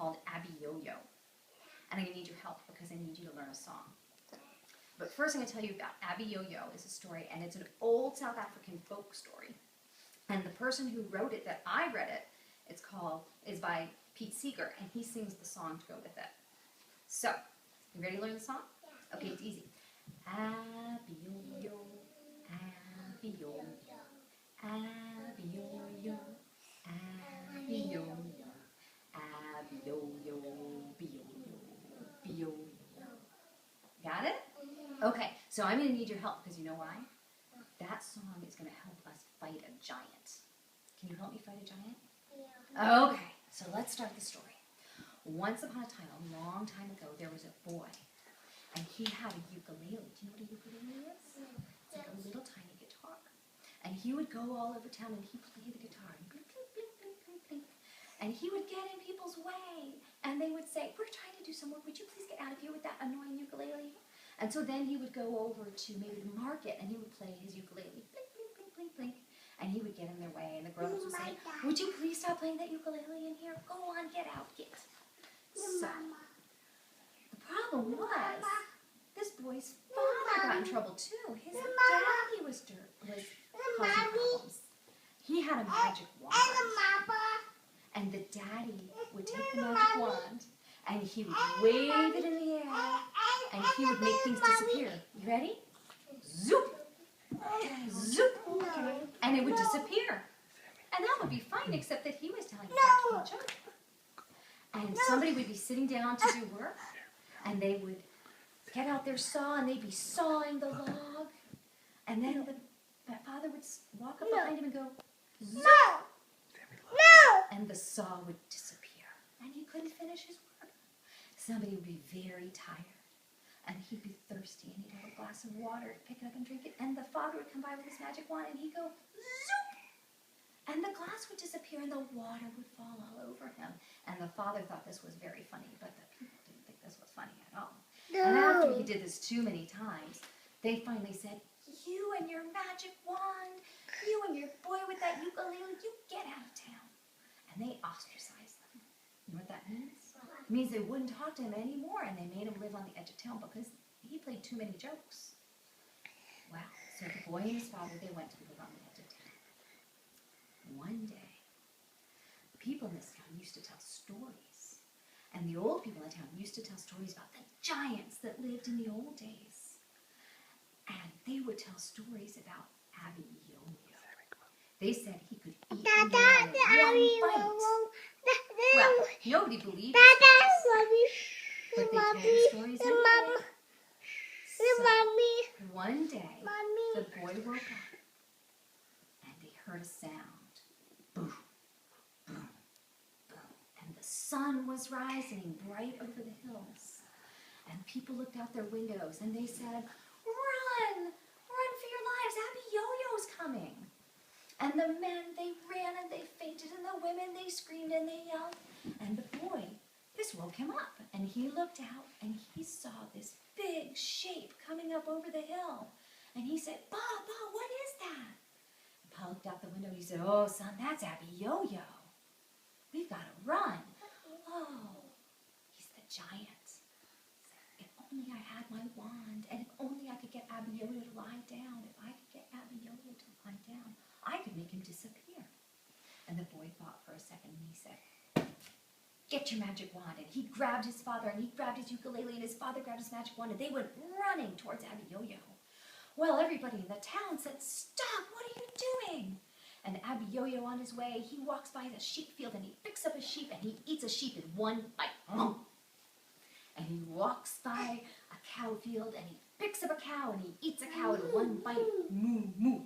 called Abiyoyo. And I'm going to need your help because I need you to learn a song. But first I'm going to tell you about Abiyoyo is a story, and it's an old South African folk story. And the person who wrote it, that I read it, is by Seeger, and he sings the song to go with it. So, you ready to learn the song? Yeah. Okay, it's easy. Abiyoyo, Abiyoyo, Abiyoyo, Abiyoyo, Abiyoyo, Biyoyo, Biyoyo. Got it? Okay, so I'm going to need your help because you know why? That song is going to help us fight a giant. Can you help me fight a giant? Yeah. Okay, so let's start the story. Once upon a time, a long time ago, there was a boy, and he had a ukulele. Do you know what a ukulele is? It's like a little tiny guitar. And he would go all over town, and he'd play the guitar. And blink, blink, blink, blink, blink, blink. And he would get in people's way, and they would say, "We're trying to do some work. Would you please get out of here with that annoying ukulele?" And so then he would go over to maybe the market, and he would play his ukulele. Blink, blink, blink, blink, blink. And he would get in their way, and the grown-ups would say, "Would you please stop playing that ukulele in here? Go on, get out, get." So, the problem was, this boy's father got in trouble too. His daddy was causing problems. He had a magic wand. And the daddy would take the magic wand, and he would wave it in the air, and he would make things disappear. You ready? Zoop! Zoop! And it would disappear. And that would be fine, except that he was telling a practical joke. And somebody would be sitting down to do work, and they would get out their saw, and they'd be sawing the log. And then the father would walk up behind him and go, "Zoop!" And the saw would disappear, and he couldn't finish his work. Somebody would be very tired, and he'd be thirsty, and he'd have a glass of water, pick it up and drink it, and the father would come by with his magic wand, and he'd go, "Zoop!" And the glass would disappear, and the water would fall all over him. And the father thought this was very funny, but the people didn't think this was funny at all. No. And after he did this too many times, they finally said, "You and your magic wand, you and your boy with that ukulele, you get out of town." And they ostracized them. You know what that means? It means they wouldn't talk to him anymore, and they made him live on the edge of town because he played too many jokes. Well, so the boy and his father, they went to live on the edge of town. One day, people in this town used to tell stories. And the old people in the town used to tell stories about the giants that lived in the old days. And they would tell stories about Abiyoyo. They said he could eat a man in one bite. Well, nobody believed the stories, but they told the stories anyway. So, one day, the boy woke up, and they heard a sound. Boom, boom, boom. And the sun was rising bright over the hills. And people looked out their windows, and they said, "Run! Run for your lives! Abiyoyo's coming!" And the men, they ran and they fainted, and the women, they screamed and they yelled. And the boy, this woke him up, and he looked out, and he saw this big shape coming up over the hill. And he said, "Pa, what is that?" And Pa looked out the window, and he said, "Oh, son, that's Abiyoyo. We've got to run." Oh, he's the giant. If only I had my wand, and if only I could get Abiyoyo to lie down. If I could get Abiyoyo to lie down, I could make him disappear. And the boy thought for a second, and he said, "Get your magic wand." And he grabbed his father, and he grabbed his ukulele, and his father grabbed his magic wand, and they went running towards Abiyoyo. Well, everybody in the town said, "Stop, what are you doing?" And Abiyoyo, on his way, he walks by the sheep field, and he picks up a sheep, and he eats a sheep in one bite. And he walks by a cow field, and he picks up a cow, and he eats a cow in one bite. Moo, moo,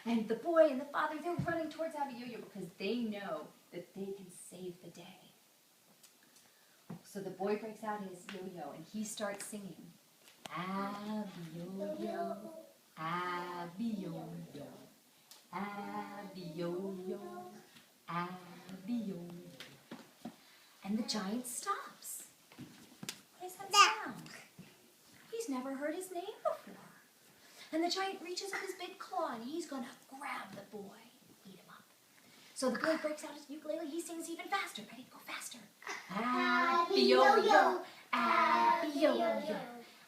And the boy and the father, they're running towards Abiyoyo because they know that they can save the day. So the boy breaks out his yo-yo, and he starts singing, "Abiyoyo, Abiyoyo, Abiyoyo, Abiyoyo." And the giant stops. What is that sound? He's never heard his name before. And the giant reaches up his big claw, and he's going to grab the boy and eat him up. So the boy breaks out his ukulele. He sings even faster. Ready? Go faster. Abiyoyo, Abiyoyo,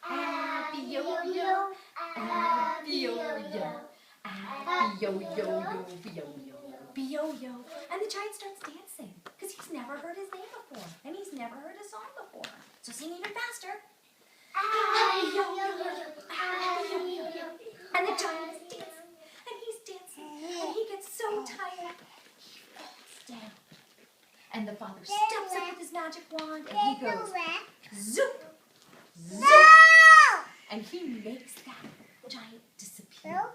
Abiyoyo, Abiyoyo, Abiyoyo, Abiyoyo. And the giant starts dancing because he's never heard his name before and he's never heard his song before. So sing even faster. Abiyoyo, Abiyoyo. And the giant is dancing and he's dancing and he gets so tired he falls down. And the father steps up with his magic wand and he goes zoop, zoop. And he makes that giant disappear.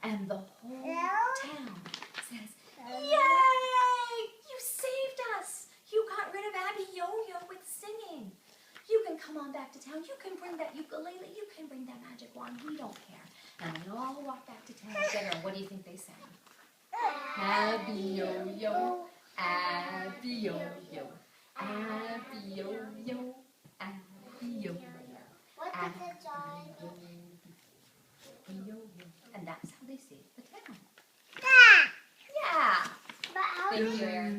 And the whole town says, "Yay! You saved us! You got rid of Abiyoyo with singing. You can come on back to town. You can bring that ukulele. You can bring that magic wand. We don't care." And they all walk back to town together. And what do you think they sang? Abiyoyo, Abiyoyo, Abiyoyo, Abiyoyo, Abiyoyo. And that's how they saved the town. Yeah. Thank you, Eric.